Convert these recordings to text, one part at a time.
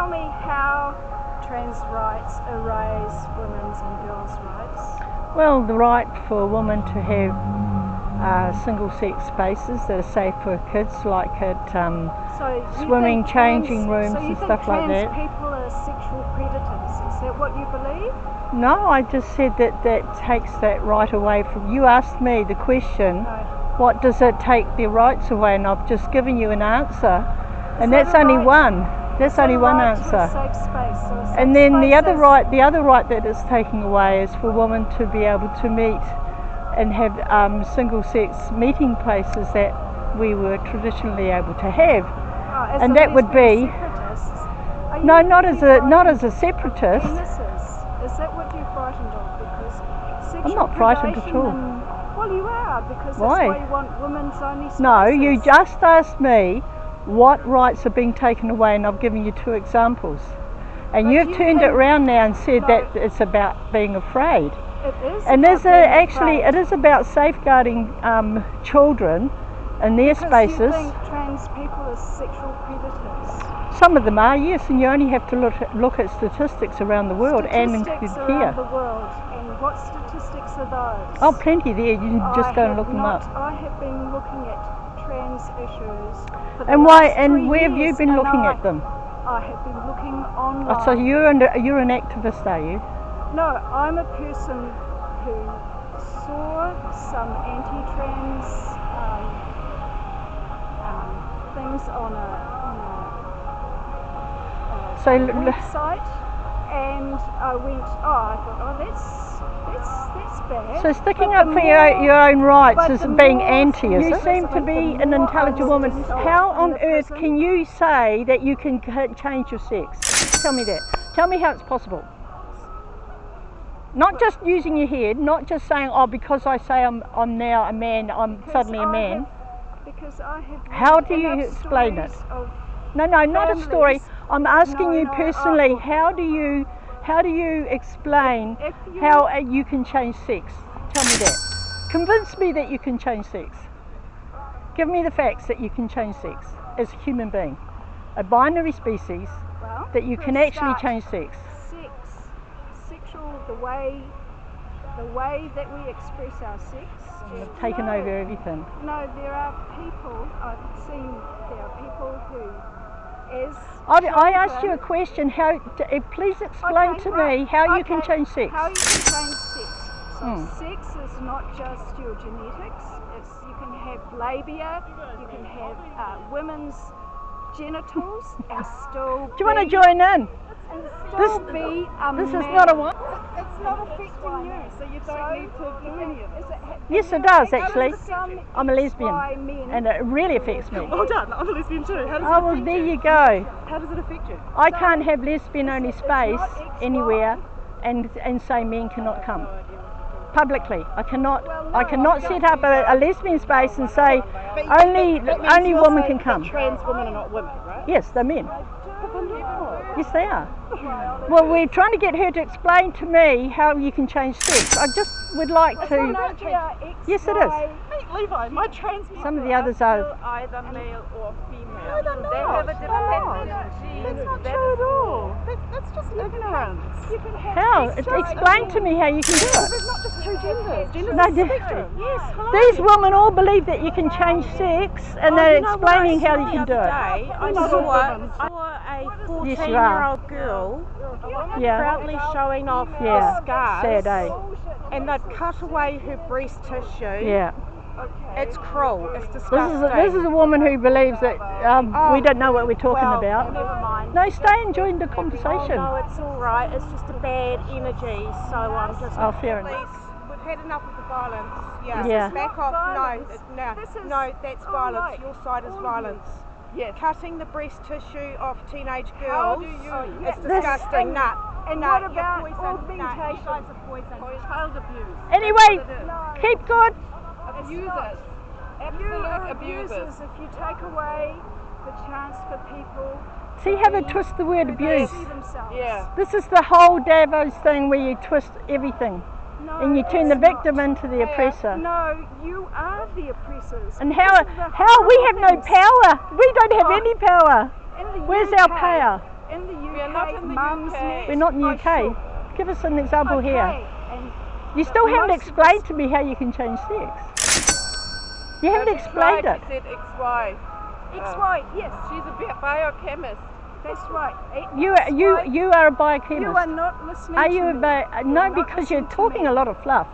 tell me how trans rights erase women's and girls' rights? Well, the right for a woman to have single-sex spaces that are safe for kids, like at swimming, changing rooms and stuff like that. So you think trans people are sexual predators? Is that what you believe? No, I just said that takes that right away from you. Asked me the question, what does it take their rights away? And I've just given you an answer, and that's only one. That's only one answer. And then the other right that it's taking away is for women to be able to meet and have single-sex meeting places that we were traditionally able to have, and that would be not as a separatist. Is that what you're frightened of? Because I'm not frightened at all. Well, you are, because Why? That's why you want women's only spaces. No, you just asked me what rights are being taken away, and I've given you 2 examples. And you've turned it around now and said that it's about being afraid. It is. And it is about safeguarding children and their spaces. You think trans people are sexual predators? Some of them are, yes, and you only have to look at statistics around the world and include here. Around the world, and what statistics are those? Oh, plenty there. You can just go and look them up. I have been looking at trans issues for the and last 3 and where years, have you been looking at them? I have been looking online. Oh, so you're an activist, are you? No, I'm a person who saw some anti-trans things on a website, and I went, I thought, that's bad. So sticking up for your own rights is being anti, is it? You seem to be an intelligent woman. How on earth can you say that you can change your sex? Tell me that. Tell me how it's possible. Not just using your head, not just saying, oh, because I say I'm now a man, I'm suddenly a man. Because I have. How do you explain it? No, not a story. I'm asking you personally. How do you explain how you can change sex? Tell me that. Convince me that you can change sex. Give me the facts that you can change sex as a human being, a binary species, that you can actually change sex. Sexual, the way that we express our sex. Have taken over everything. No, there are people. I've seen there are people who. I asked you a question. Please explain to me how you can change sex. How you can change sex. So sex is not just your genetics. You can have labia. You can have women's genitals and still. Do you want to join in? This is not a one. It's not affecting you, so you don't need to do any of it. Yes, it does actually. I'm a lesbian, and it really affects me. Oh, done. I'm a lesbian too. How does it well, affect there you? you go. How does it affect you? I can't have lesbian-only space anywhere, and say men cannot come publicly. I cannot set up a lesbian space and say only women can come. Trans women are not women, right? Yes, they're men. Yes, they are. Well, we're trying to get her to explain to me how you can change sex. I just would like to. Yes, it is. Hey, Levi, my trans people some of the others are either male or female. No, they're not. They have a dependent gene. That's not true at all. That's just ignorance. how? Explain to me how you can do it. There's not just 2 genders. Genders No, is a spectrum. Yes. These women all believe that you can change sex, and they're explaining how you can do it. I saw a 14-year-old girl proudly showing off her scars. Sad, eh? And they'd cut away her breast tissue. Yeah. It's cruel. It's disgusting. This is a woman who believes that we don't know what we're talking about. Never mind. No, stay and join the conversation. No, it's all right. It's just a bad energy. So I'm just. Oh, fair enough. Please, we've had enough of the violence. Yeah. Back off. No, that's violence. Your side is violence. Yes. Cutting the breast tissue off teenage girls is This- disgusting. And No, what you're about poison. augmentation? No, you guys are poison. Child abuse. Anyway, keep good. Abusers. Absolute abusers. If you take away the chance for people See how they twist the word abuse. to see themselves. Yeah. This is the whole Davos thing where you twist everything No, and you turn the it's victim not. into the oppressor. No, you are the oppressors. And Because how of the we have no horrible things. power. We don't have Oh. any power. In the Where's UK, our power? in the UK, We are not in the Mum's UK. Net. We're not in the Oh, UK. sure. Give us an example Okay, here. and You still haven't most of explained to me how you can change sex. You haven't explained it. She said XY. XY, yes, She's a biochemist. that's right. You XY, are a biochemist. You are not listening Are to you me. a You're no? not Because you're listening to talking me. a lot of fluff.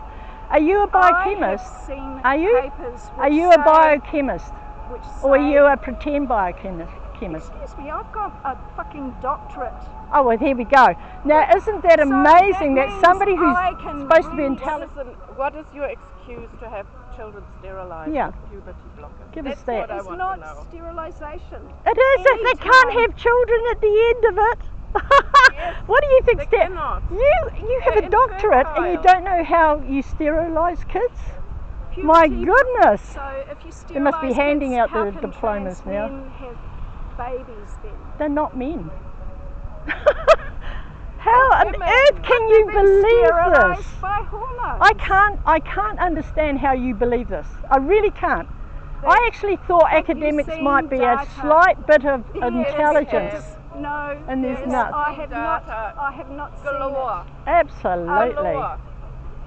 Are you a biochemist? I have seen Are you? papers Are which you a say- biochemist, which or are say- you a pretend biochemist? Excuse me, I've got a fucking doctorate. Oh well, here we go. Now, isn't that So amazing that means somebody who's I can supposed to be read- intelligent? What is your excuse to have children sterilized Yeah. with puberty blockers? Give us That's that. what I It's want not to know. sterilisation. It is if they can't Anytime. have children at the end of it. Yes, What do you think? they cannot. You have They're a doctorate and you infertile. don't know how you sterilise kids? Puberty- My goodness! So if you They must be sterilise handing kids, out how the can diplomas trans now. men have babies then? They're not men. How on women. earth can But you they've been believe sterilised this? by hormones. I can't understand how you believe this. I really can't. I actually thought Have you academics seen might be a data? slight bit of Yes, intelligence. yes. No, And there's yes, not. I have not. Data I have not seen galore. Absolutely. Galore.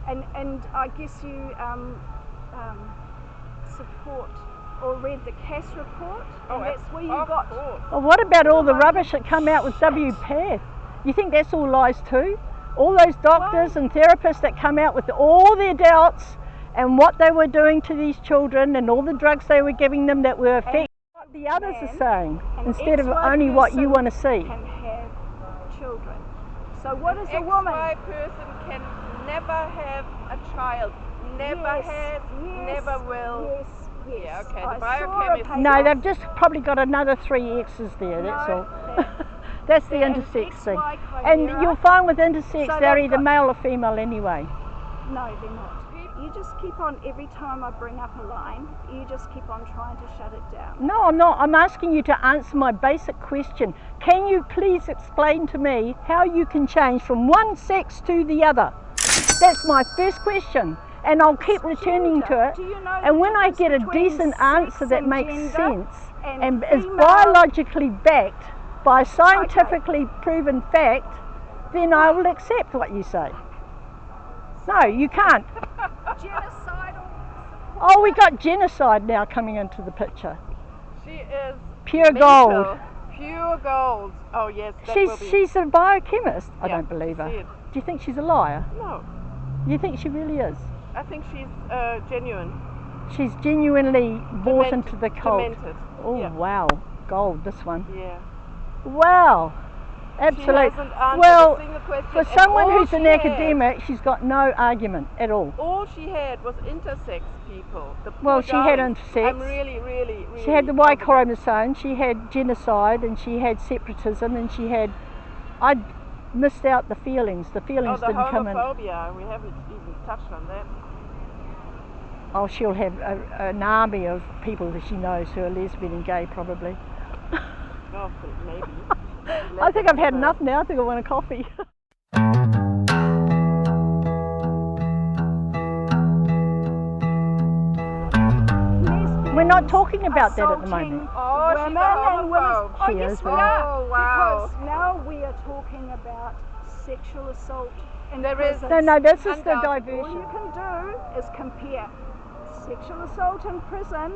it. And I guess you support or read the Cass report, and that's where you of got. course. Well, what about all the rubbish that come out with WPATH? You think that's all lies too? All those doctors and therapists that come out with all their doubts and what they were doing to these children and all the drugs they were giving them that were effective. What the others are saying, An instead of XY only what you person want to see. Can have children. So what is a XY woman? person can never have a child. Never Yes, has, yes, never will. Yes, yes. Yeah, okay, the I saw a biochemist- paper- No, they've just probably got another 3 X's there, that's No, all. they're- That's the they're an intersex thing. XY And chimera. you'll find with intersex, So they're they've either got- male or female anyway. No, they're not. You just keep on, every time I bring up a line, you just keep on trying to shut it down. No, I'm not. I'm asking you to answer my basic question. Can you please explain to me how you can change from one sex to the other? That's my first question, and I'll keep returning to it. Do you know And the when I difference get a between decent sex answer that and makes gender sense and is female? biologically backed by scientifically proven fact, then I will accept what you say. No, you can't. Genocidal. Oh, we got genocide now coming into the picture. She is Pure mental. gold. Pure gold. Oh yes, that will be. She's a biochemist. I Yeah, don't believe her. she is. Do you think she's a liar? No, You think she really is? I think she's genuine. She's genuinely bought Demented- into the cult. Demented. Oh yeah. wow, gold this one. Yeah. Wow, She absolutely. hasn't answered Well, a single question. for and someone all who's she an had- academic, she's got no argument at all. all she had was intersex people. The poor Well, she had darlings. intersex. I'm really. She had the Y over that. chromosome, she had genocide, and she had separatism, and she had. I missed out the feelings. The Oh, feelings the didn't come in. homophobia. We haven't even touched on that. Oh, she'll have an army of people that she knows who are lesbian and gay, probably. Oh, maybe. I think I've had enough now. I think I want a coffee. We're not talking about that at the moment. Oh, she's a Women and women's. homophobe. Oh, She yes, is, we right? are. Oh, wow. Because now we are talking about sexual assault in There is- prisons. No, this is the Undoubtedly. All diversion. you can do is compare sexual assault in prison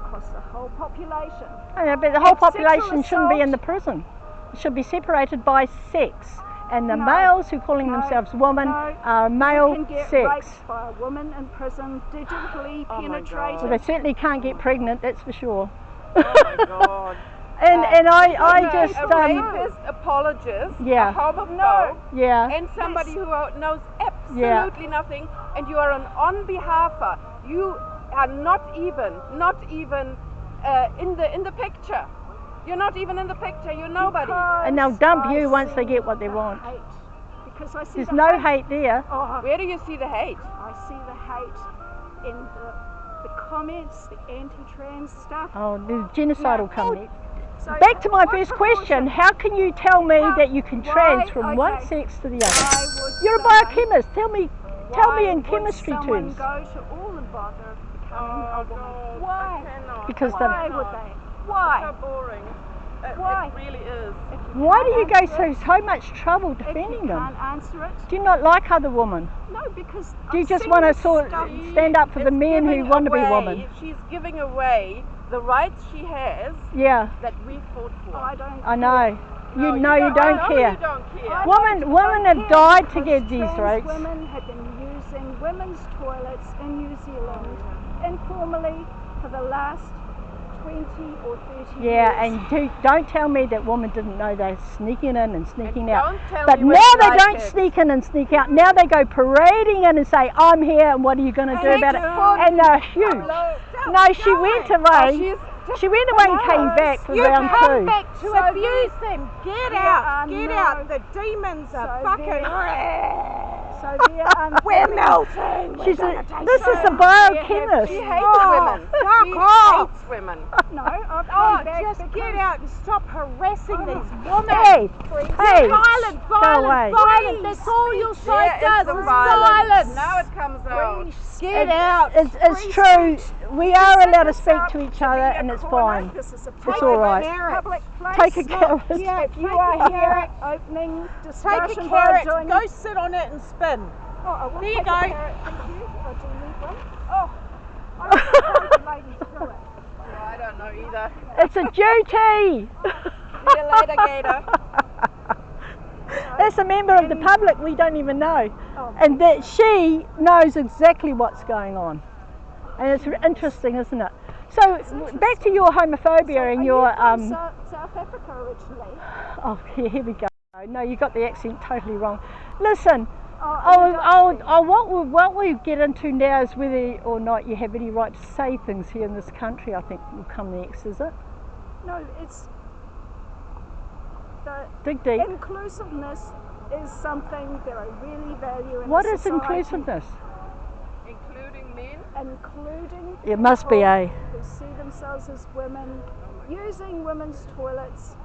across the whole population. Yeah, but the whole Sexual population shouldn't be in the assault. prison. It should be separated by sex. And the No, males who are calling no, themselves women no. are male You can get sex. raped by a woman in prison, digitally Oh my penetrated. Well, they certainly can't get pregnant, that's for sure. Oh my God. And I just a rapist apologist, Yeah. a homophobe, No. yeah. and somebody who knows absolutely nothing, and you are an on behalfer. You are not even in the picture. You're not even in the picture. You're nobody. And they'll dump I you once they see get what they the want. hate. Because I see There's the no hate there. Oh, Where do you see the hate? I see the hate in the comments, the anti-trans stuff. Oh, the genocidal coming. So Back to my what first proportion? question, how can you tell me How- that you can why- trans from one okay. sex to the Why other? would You're a someone- biochemist, tell me why in would chemistry someone terms. go to all the bother of becoming a woman? God, Why? I cannot. Because Why the- would they? Why? So boring. Why? It really is. Why do you go so much trouble defending If you them? can't answer it, Do you not like other women? no, because Do you I've just seen want to this stuff. stand up for the It's men who giving want to be away- women? She's giving away the rights she has Yeah, that we fought for. I don't. I know. No, You know you I don't know care. You don't care. I Women have care died to because get these trans rights. Women have been using women's toilets in New Zealand informally for the last 20 or 30 years. Yeah, and don't tell me that women didn't know they're sneaking in and sneaking And out. don't tell But me now what they like don't it. sneak in and sneak out. Now they go parading in and say, I'm here and what are you going to do about it? And they're huge. No, she went away. She went away and came back for You round come two. back to So abuse them. Get out. Get no. out. The demons are So fucking. So there are We're melting. This is the biochemist. She hates Oh, women. fuck She off. hates women. No, I've Oh, come back just get because out and stop harassing these women. Hey, hey, Violent, go away. violent, violent. That's all your side Yeah, does it's is violence. violence. Now it comes out. Get out. It's true. We are allowed to speak to each other and it's corner. fine. This is a It's all right. public place. Take a carrot. If you are here opening Take discussion a by carrot. doing... Go sit on it and spin. Oh, I will There you take go. a carrot, thank you. Oh, do you need one? Oh, I don't know the ladies do it. No, I don't know either. It's a duty. See you later, Gator. That's a member of the public we don't even know. Oh. And that she knows exactly what's going on. And it's interesting, isn't it? So back to your homophobia and Are your you from South Africa originally? oh here we go. No, you got the accent totally wrong. Listen, Oh, what we get into now is whether or not you have any right to say things here in this country. I think will come next, is it? no, it's the Dig deep. inclusiveness is something that I really value in What a is society, inclusiveness? Including men. including It must be, people eh? who see themselves as women, using women's toilets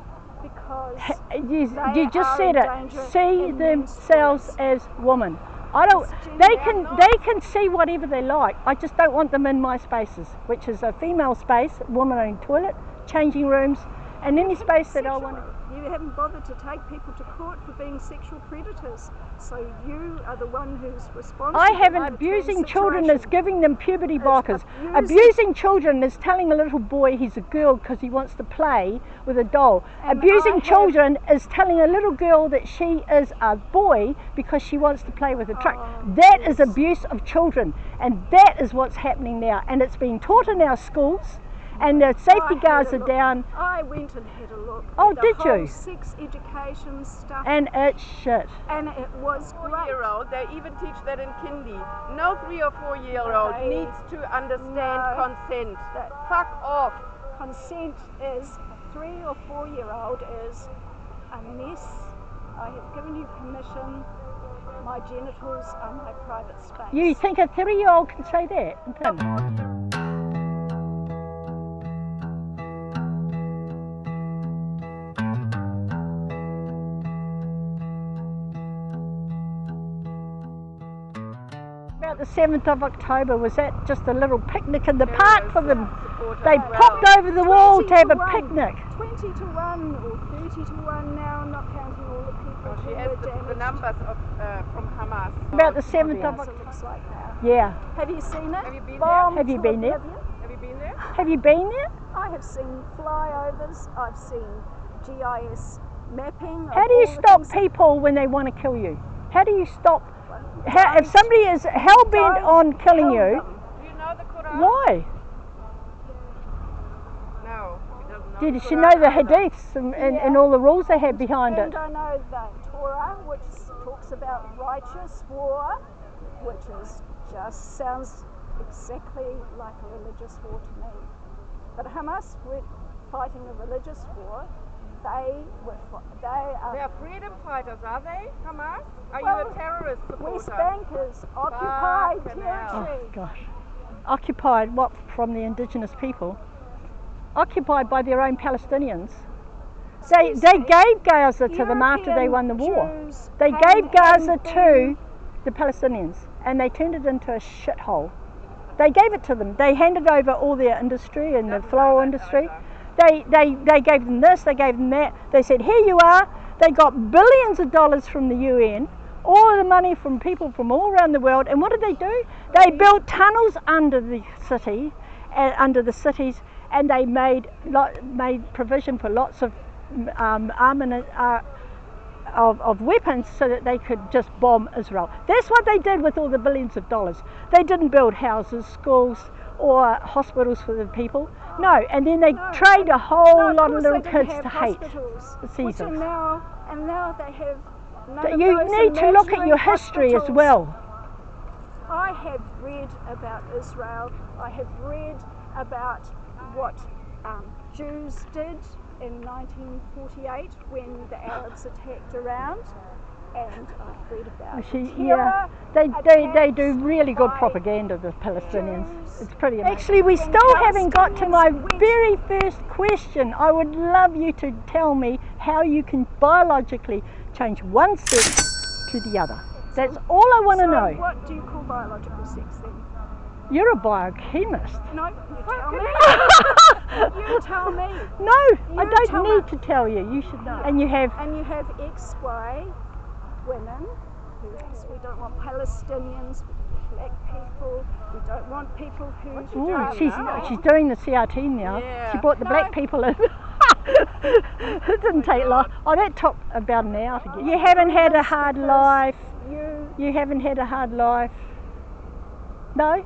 because You they just are said in it. danger See in men's themselves toilets. as women. I don't. They can see whatever they like. I just don't want them in my spaces, which is a female space, woman-owned toilet, changing rooms, and any space that I want. You haven't bothered to take people to court for being sexual predators, so you are the one who's responsible. I haven't. for the Abusing trans children is situation. giving them puberty blockers. abusing- Abusing children is telling a little boy he's a girl because he wants to play with a doll. And Abusing I have- children is telling a little girl that she is a boy because she wants to play with a truck. That is abuse of children, and that is what's happening now. And it's being taught in our schools, and the safety I guards had are a look. down, I went and had a look. Oh, at the did whole you? Sex education stuff, and it's shit. and it was great. 4-year-old, they even teach that in kindy. No 3 or 4-year-old Okay. needs to understand No. consent. That Fuck off. consent is 3 or 4-year-old is unless I have given you permission. My genitals are my private space. You think a 3-year-old can say that? About the 7th of October, was that just a little picnic in the park for them? They popped over the wall to have a 20 to 1. picnic. 20 to 1 or 30 to 1 now, not counting all the people She who has were the damaged. numbers of, from Hamas. About the 7th of That's what it October. looks like now. Yeah. Have you seen it? Have you been Bombed Have you to been there? oblivion. Have you been there? Have you been there? I have seen flyovers, I've seen GIS mapping. How do you stop people when they want to kill you? How do you stop? If somebody is hell bent on killing you, Do you know the Quran? why? No. She doesn't know Did the she Quran know the either. hadiths and all the rules they have behind And it? I know the Torah, which talks about righteous war, which is just sounds exactly like a religious war to me. But Hamas were fighting a religious war. They are They are freedom fighters, are they, Hamas? Are you Well, a terrorist supporter? West Bank is occupied Fucking hell. Oh territory. gosh. Occupied what from the indigenous people? Occupied by their own Palestinians. They gave Gaza to them after they won the war. Jews They came gave Gaza and to the Palestinians and they turned it into a shithole. They gave it to them. They handed over all their industry and the floral industry. They gave them this, they gave them that. They said, here you are. They got billions of dollars from the UN, all of the money from people from all around the world. And what did they do? They built tunnels under the city, under the cities, and they made provision for lots of armament, of weapons, so that they could just bomb Israel. That's what they did with all the billions of dollars. They didn't build houses, schools, or hospitals for the people. No, and then they trained a whole lot of little kids to hate the Caesars. And now they have none of You those need to look at your imaginary history as hospitals. well. I have read about Israel. I have read about what Jews did in 1948 when the Arabs attacked around, and I've read about They do really good propaganda, the Palestinians. Jews. It's pretty amazing. Actually, we still haven't got to my very first question. I would love you to tell me how you can biologically change one sex to the other. That's all I want to know. What do you call biological sex then? You're a biochemist. No, you tell me. You tell me. No, I You don't tell need me. to tell you. You should know. And you have XY women. We don't want Palestinians. We don't want black people. We don't want people who. she's doing the CRT now. Yeah. She brought the black people in. It didn't take long. Oh, that took about an hour to get. You haven't had a hard life. You haven't had a hard life. No?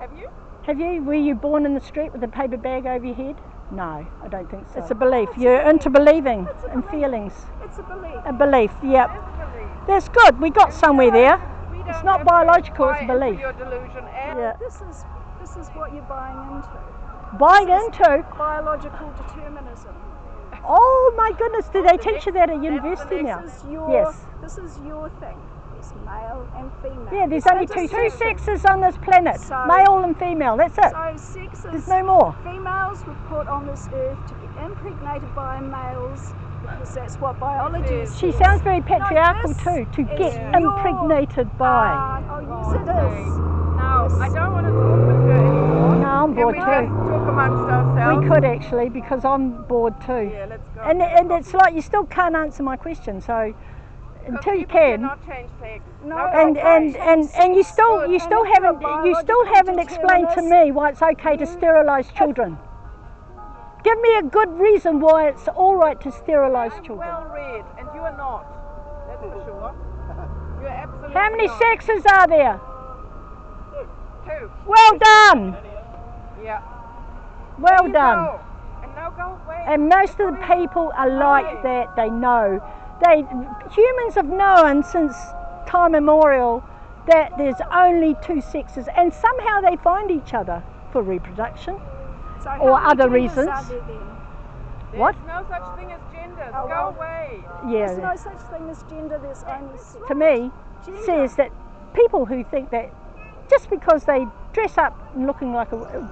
Have you? Have you? Were you born in the street with a paper bag over your head? No, I don't think so. It's a belief. You're into believing and feelings. It's a belief. A belief, yep. That's good. We got somewhere there. It's not biological, it's a belief. Your delusion and Yeah. This is what you're buying into. Buying into? Biological determinism. Oh my goodness, do they teach you that at university now? Yes. This is your thing. There's male and female. Yeah, there's only two sexes on this planet, So- male and female, that's it. So sexes. There's no more. Females were put on this earth to be impregnated by males because that's what biology says. She sounds very patriarchal this too, to is get your- impregnated by. Oh, yes it is. now I don't want to talk with her anymore. No, I'm Can bored we too. just talk amongst ourselves? We could actually, because I'm bored too. Yeah, let's go. And it's like you still can't answer my question, so until you can. Not change sex. No, And you still haven't explained to me why it's okay to sterilise children. Give me a good reason why it's all right to sterilise I'm children. well read, and you are not. That's for sure. You're absolutely How many not. sexes are there? 2. Well done. Yeah. Well There you done. go. And now go away. And most of the people are like that. They know. Humans have known since time immemorial that there's only 2 sexes, and somehow they find each other for reproduction. So how or many other genders reasons. are there then? There's What? no such thing as genders. Oh, Go well. away. There's Yeah. no such thing as gender, there's only sex. To me, Gender. says that people who think that just because they dress up and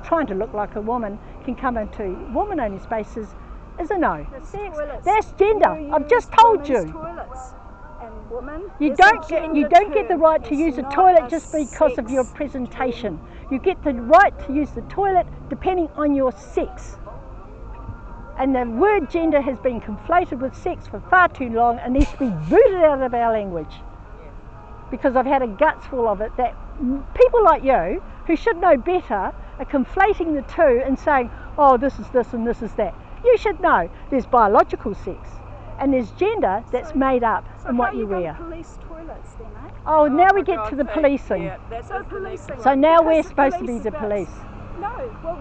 trying to look like a woman can come into woman-only spaces is a no. There's Sex, toilets. that's gender. You I've just use told women's you. Toilets. And woman You is a don't gender get the term. right to It's use a not toilet a just because of your sex presentation. You get the right to use the toilet depending on your sex. And the word gender has been conflated with sex for far too long and needs to be booted out of our language. Because I've had a guts full of it that people like you, who should know better, are conflating the two and saying, oh, this is this and this is that. You should know there's biological sex and there's gender that's made up So in what how you you gonna wear. police toilets then, eh? Oh, now we for get to God's the sake. policing. Yeah, that's So the next policing. one. So now we're Because the supposed to be police the about- police. No, well,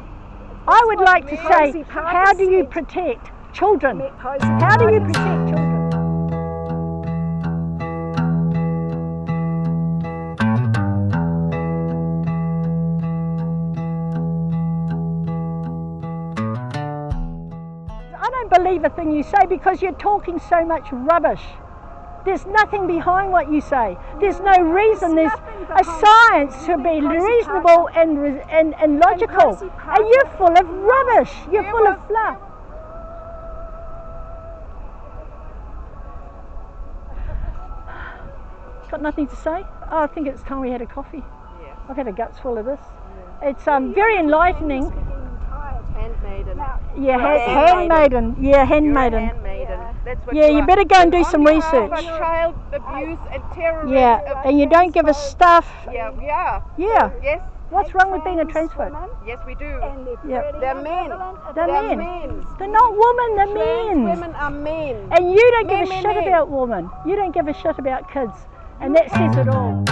I would what like to say, Posey Parker how do you said. protect children? Posey How do you Parker protect children? I don't believe a thing you say because you're talking so much rubbish. There's nothing behind what you say. There's no reason. There's a science to be reasonable and logical. And you're full of rubbish. You're full of fluff. Got nothing to say? Oh, I think it's time we had a coffee. I've had a guts full of this. It's very enlightening. Getting tired. Handmaiden. Now, Yeah, handmaiden. handmaiden. Yeah, You're a handmaiden. handmaiden. That's what Yeah, you are. better go and do On some behalf of research. child abuse and terrorism. Yeah, and you don't give us stuff. Yeah, we are. Yeah. Yes, What's wrong with being a trans women, phobe? yes, we do. and they're Yep. pretty They're men. ambivalent about They're They're men. men. They're not women, they're Trans men. women are men. And you don't give Men, a men, shit men. about women. You don't give a shit about kids. And that says it all.